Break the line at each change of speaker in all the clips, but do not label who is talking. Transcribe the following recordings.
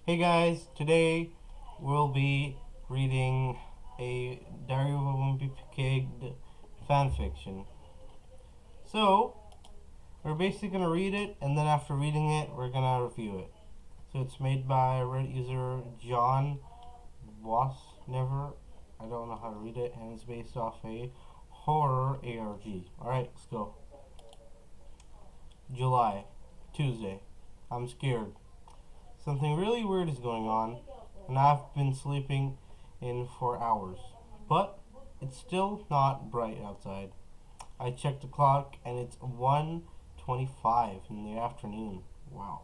Hey guys, today we'll be reading a Diary of a Wimpy Kid fanfiction. So, we're basically going to read it, and then after reading it, we're going to review it. So it's made by Reddit user John Never. I don't know how to read it, and it's based off a horror ARG. Alright, let's go. July, Tuesday. I'm scared. Something really weird is going on, and I've been sleeping in for hours. But it's still not bright outside. I checked the clock and it's 1:25 in the afternoon. Wow.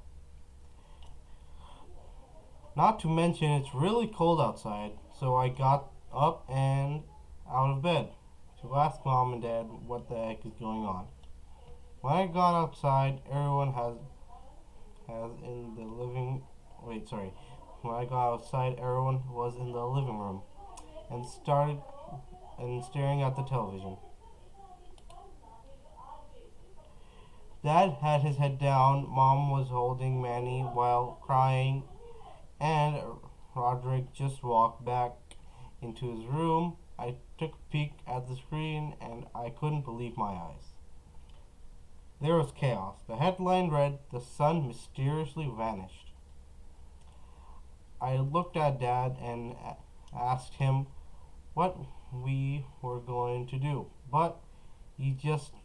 Not to mention it's really cold outside, so I got up and out of bed to ask mom and dad what the heck is going on. When I got outside, everyone has in the living wait, sorry. When I got outside, everyone was in the living room and started staring at the television. Dad had his head down, Mom was holding Manny while crying, and Roderick just walked back into his room. I took a peek at the screen and I couldn't believe my eyes. There was chaos. The headline read, "The sun mysteriously vanished." I looked at Dad and asked him what we were going to do, but he just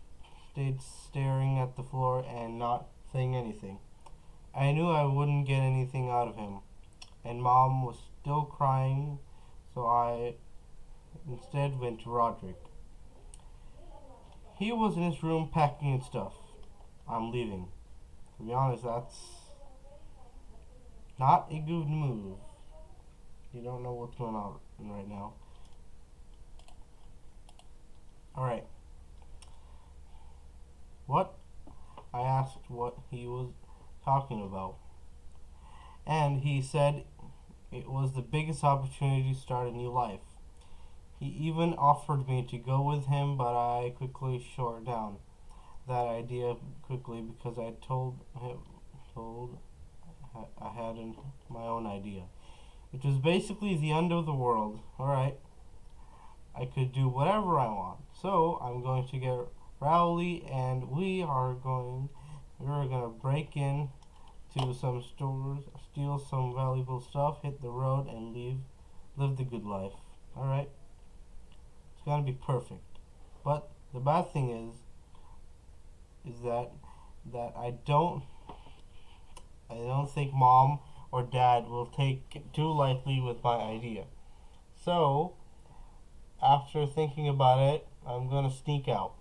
stayed staring at the floor and not saying anything. I knew I wouldn't get anything out of him, and Mom was still crying, so I instead went to Roderick. He was in his room packing his stuff. I'm leaving. To be honest, that's not a good move. You don't know what's going on right now. Alright. What? I asked what he was talking about. And he said it was the biggest opportunity to start a new life. He even offered me to go with him, but I quickly shot down that idea quickly because I had my own idea. It was basically the end of the world. Alright. I could do whatever I want. So I'm going to get Rowley and we're gonna break in to some stores, steal some valuable stuff, hit the road and live the good life. Alright? It's gonna be perfect. But the bad thing is that I don't think Mom or Dad will take it too lightly with my idea. So, after thinking about it, I'm gonna sneak out.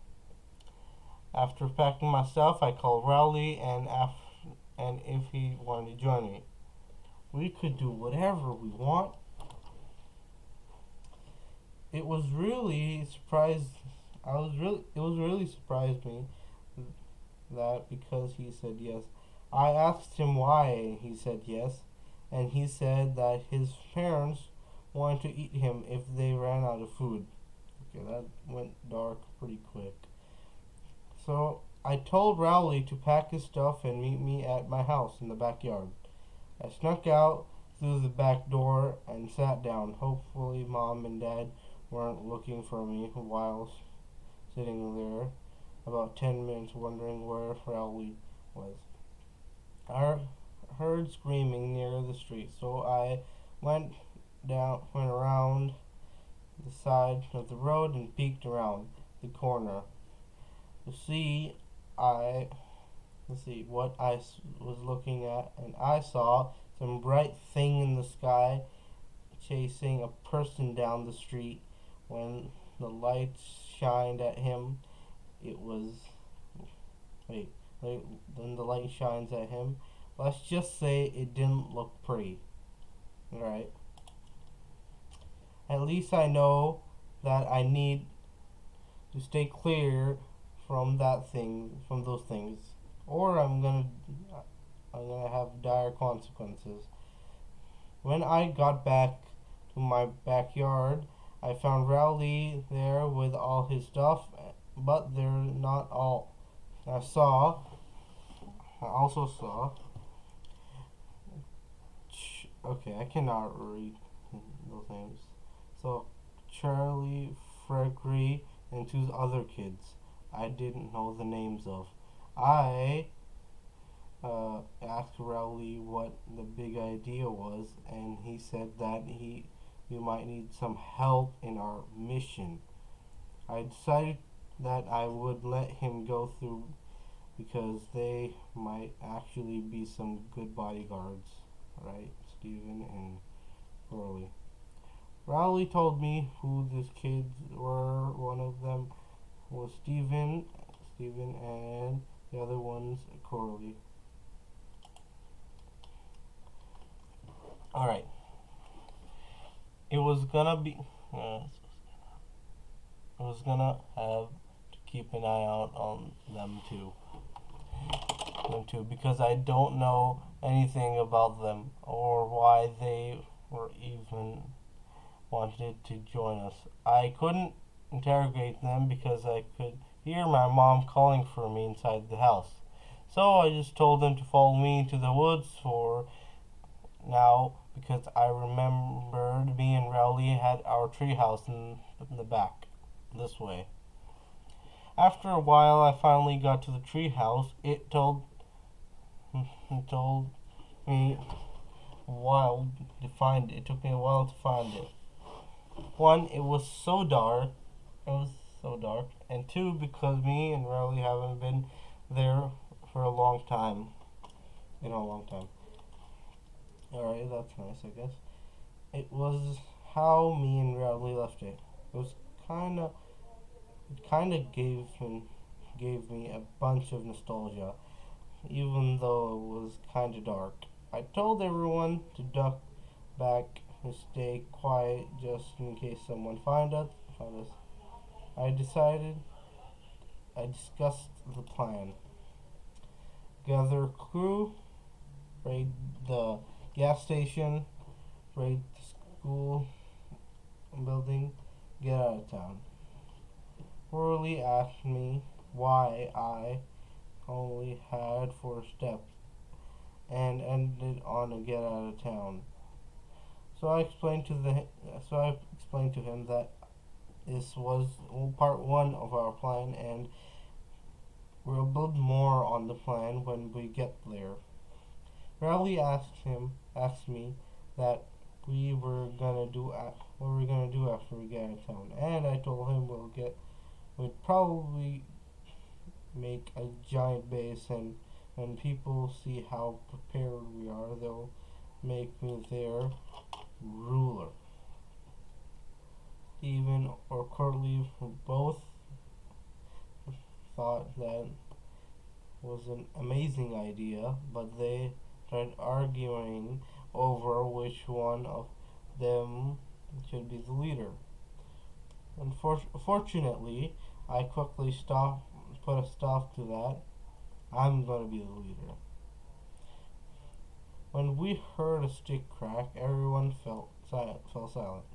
After packing my stuff, I called Rowley and if he wanted to join me. We could do whatever we want. It was really surprised. It was really surprised me that because he said yes. I asked him why he said yes, and he said that his parents wanted to eat him if they ran out of food. Okay, that went dark pretty quick. So I told Rowley to pack his stuff and meet me at my house in the backyard. I snuck out through the back door and sat down. Hopefully Mom and Dad weren't looking for me while sitting there about 10 minutes wondering where Rowley was. I heard screaming near the street, so I went around the side of the road and peeked around the corner to see what I was looking at, and I saw some bright thing in the sky chasing a person down the street. When the lights shined at him, when the light shines at him, let's just say it didn't look pretty. Alright. At least I know that I need to stay clear from those things, or I'm gonna have dire consequences. When I got back to my backyard, I found Rowley there with all his stuff, but they're not all. I also saw Okay, I cannot read those names. So, Charlie, Gregory, and two other kids I didn't know the names of. I asked Rowley what the big idea was, and he said that we might need some help in our mission. I decided that I would let him go through because they might actually be some good bodyguards, right, Stephen and Curly. Rowley told me who these kids were. One of them was Stephen, and the other one's Curly. All right. It was gonna be. I was gonna have to keep an eye out on them too. Because I don't know anything about them or why they were even wanted to join us. I couldn't interrogate them because I could hear my mom calling for me inside the house. So I just told them to follow me into the woods for now because I remembered me and Rowley had our treehouse in the back this way. After a while, I finally got to the treehouse. It told me a while to find it. It took me a while to find it. One, it was so dark. And two, because me and Rowley haven't been there for a long time. In a long time. Alright, that's nice, I guess. It was how me and Rowley left it. It kinda gave me a bunch of nostalgia, even though it was kinda dark. I told everyone to duck back and stay quiet just in case someone found us. I discussed the plan. Gather crew, raid the gas station, raid the school building, get out of town. Worley asked me why I only had 4 steps and ended on a get out of town. So I explained to him that this was part 1 of our plan, and we'll build more on the plan when we get there. Rowley asked me that what we were gonna do after we get out of town, and I told him we'd probably make a giant base, and when people see how prepared we are, they'll make me their ruler. Stephen or Curly both thought that was an amazing idea, but they started arguing over which one of them should be the leader. Unfortunately, I quickly put a stop to that. I'm going to be the leader. When we heard a stick crack, everyone fell silent.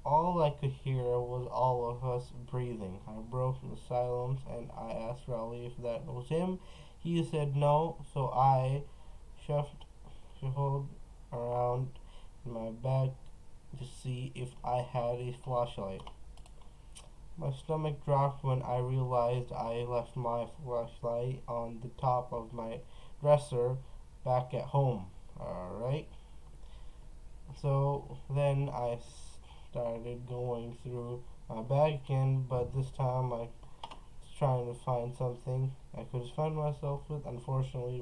All I could hear was all of us breathing. I broke the silence and I asked Rowley if that was him. He said no, so I shuffled around in my bag to see if I had a flashlight. My stomach dropped when I realized I left my flashlight on the top of my dresser back at home. Alright? So then I started going through my bag again, but this time I was trying to find something I could defend myself with. Unfortunately,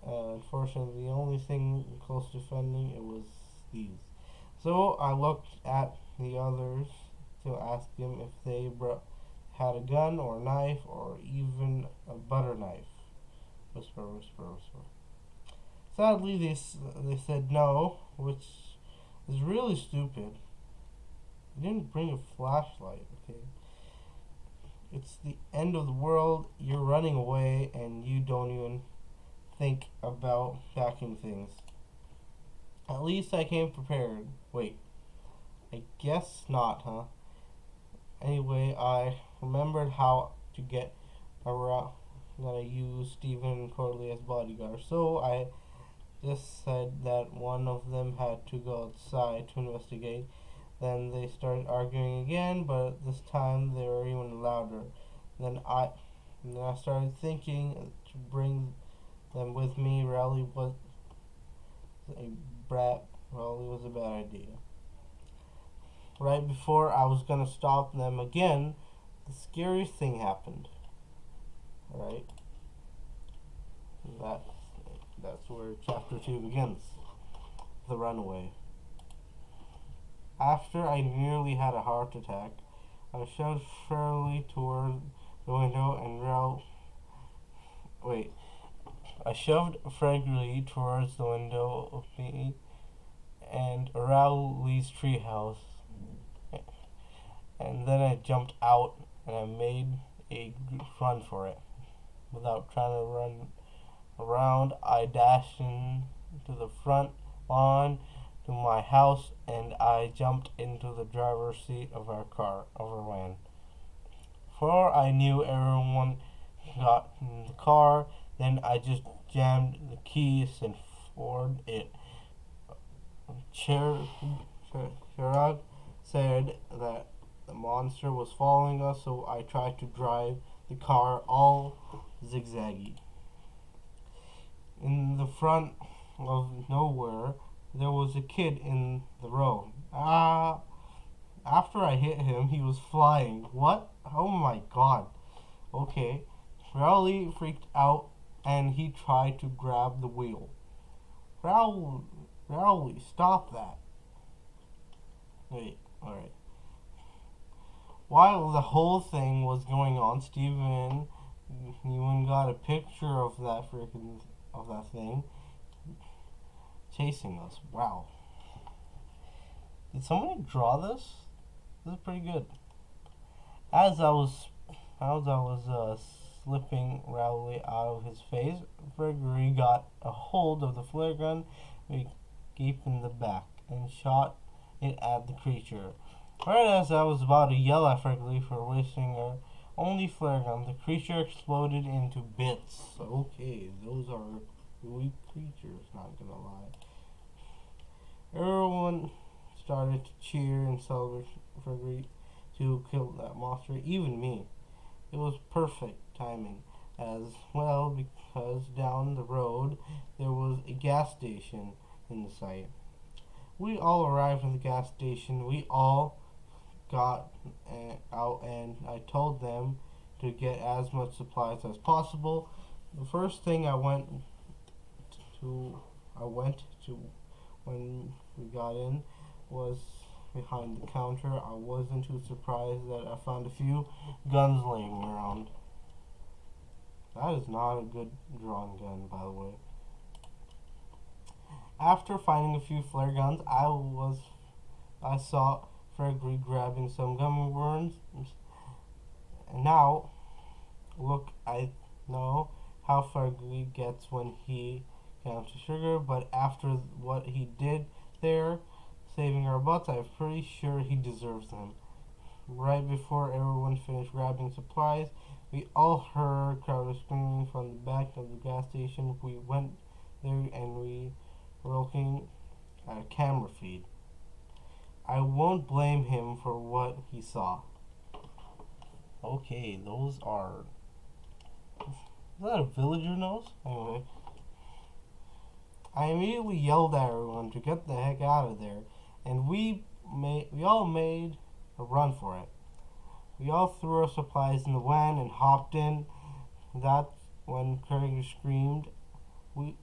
the only thing close to defending it was these. So I looked at the others to ask them if they had a gun or a knife or even a butter knife. Whisper, whisper, whisper. Sadly, they said no, which is really stupid. You didn't bring a flashlight, okay? It's the end of the world, you're running away, and you don't even think about packing things. At least I came prepared. Wait, I guess not, huh? Anyway, I remembered how to get around. I'm gonna use Stephen and Corley as bodyguards, so I just said that one of them had to go outside to investigate. Then they started arguing again, but this time they were even louder. Then I, then I started thinking to bring them with me. Rally was a brat. Rally was a bad idea. Right before I was gonna stop them again, the scariest thing happened. Right? That that's where chapter 2 begins. The runaway. After I nearly had a heart attack, I shoved Shirley toward the window and wait. I shoved Gregory towards the window of me and Rowley's treehouse, and then I jumped out and I made a run for it. Without trying to run around, I dashed into the front lawn to my house and I jumped into the driver's seat of our van. Before I knew, everyone got in the car. Then I just jammed the keys and floored it. Chirag said that the monster was following us, so I tried to drive the car all zigzaggy. In the front of nowhere, there was a kid in the road. After I hit him, he was flying. What? Oh my god. Okay. Rowley freaked out and he tried to grab the wheel. Rowley, stop that. Wait, alright. While the whole thing was going on, Steven even got a picture of that thing chasing us. Wow. Did somebody draw this? This is pretty good. As I was slipping Rowley out of his face, Gregory got a hold of the flare gun we gave in the back and shot it at the creature. Right as I was about to yell at Gregory for wasting our only flare gun, the creature exploded into bits. Okay, those are weak creatures, not gonna lie. Everyone started to cheer and celebrate Gregory to kill that monster, even me. It was perfect timing as well because down the road there was a gas station in the sight. We all arrived at the gas station. We all got out and I told them to get as much supplies as possible. The first thing I went to when we got in was behind the counter. I wasn't too surprised that I found a few guns laying around. That is not a good drawn gun, by the way. After finding a few flare guns, I saw Gregory grabbing some gummy worms. And now, look, I know how Gregory gets when he counts sugar, but after what he did there, saving our butts, I'm pretty sure he deserves them. Right before everyone finished grabbing supplies, we all heard crowd screaming from the back of the gas station. We went there and we were looking at a camera feed. I won't blame him for what he saw. Okay, those are... Is that a villager nose? Anyway. I immediately yelled at everyone to get the heck out of there, and we all made a run for it. We all threw our supplies in the van and hopped in. That's when Craig screamed. We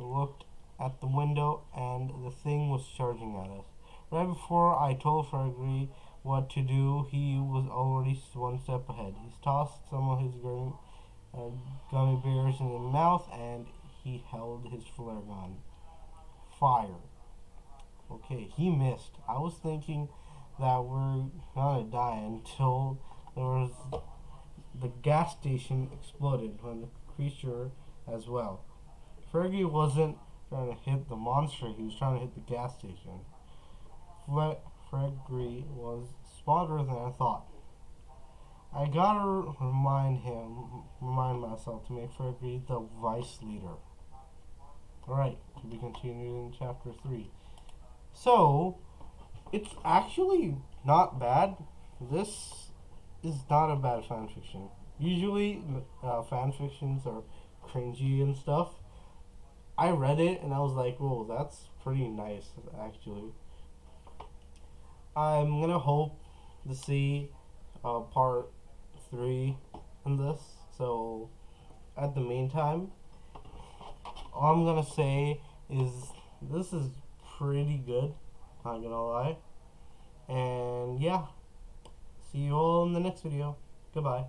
looked at the window and the thing was charging at us. Right before I told Gregory what to do, he was already one step ahead. He tossed some of his gummy bears in his mouth and he held his flare gun. Fire. Okay, he missed. I was thinking that we're gonna die until the gas station exploded when the creature as well. Fergie wasn't trying to hit the monster, he was trying to hit the gas station. Gregory was smarter than I thought. I gotta remind myself to make Gregory the vice leader. Alright, to be continued in chapter 3. So, it's actually not bad. This is not a bad fanfiction. Usually, fanfictions are cringy and stuff. I read it and I was like, whoa, that's pretty nice, actually. I'm gonna hope to see part 3 in this. So, at the meantime, all I'm gonna say is this is pretty good, not gonna lie. And yeah, see you all in the next video. Goodbye.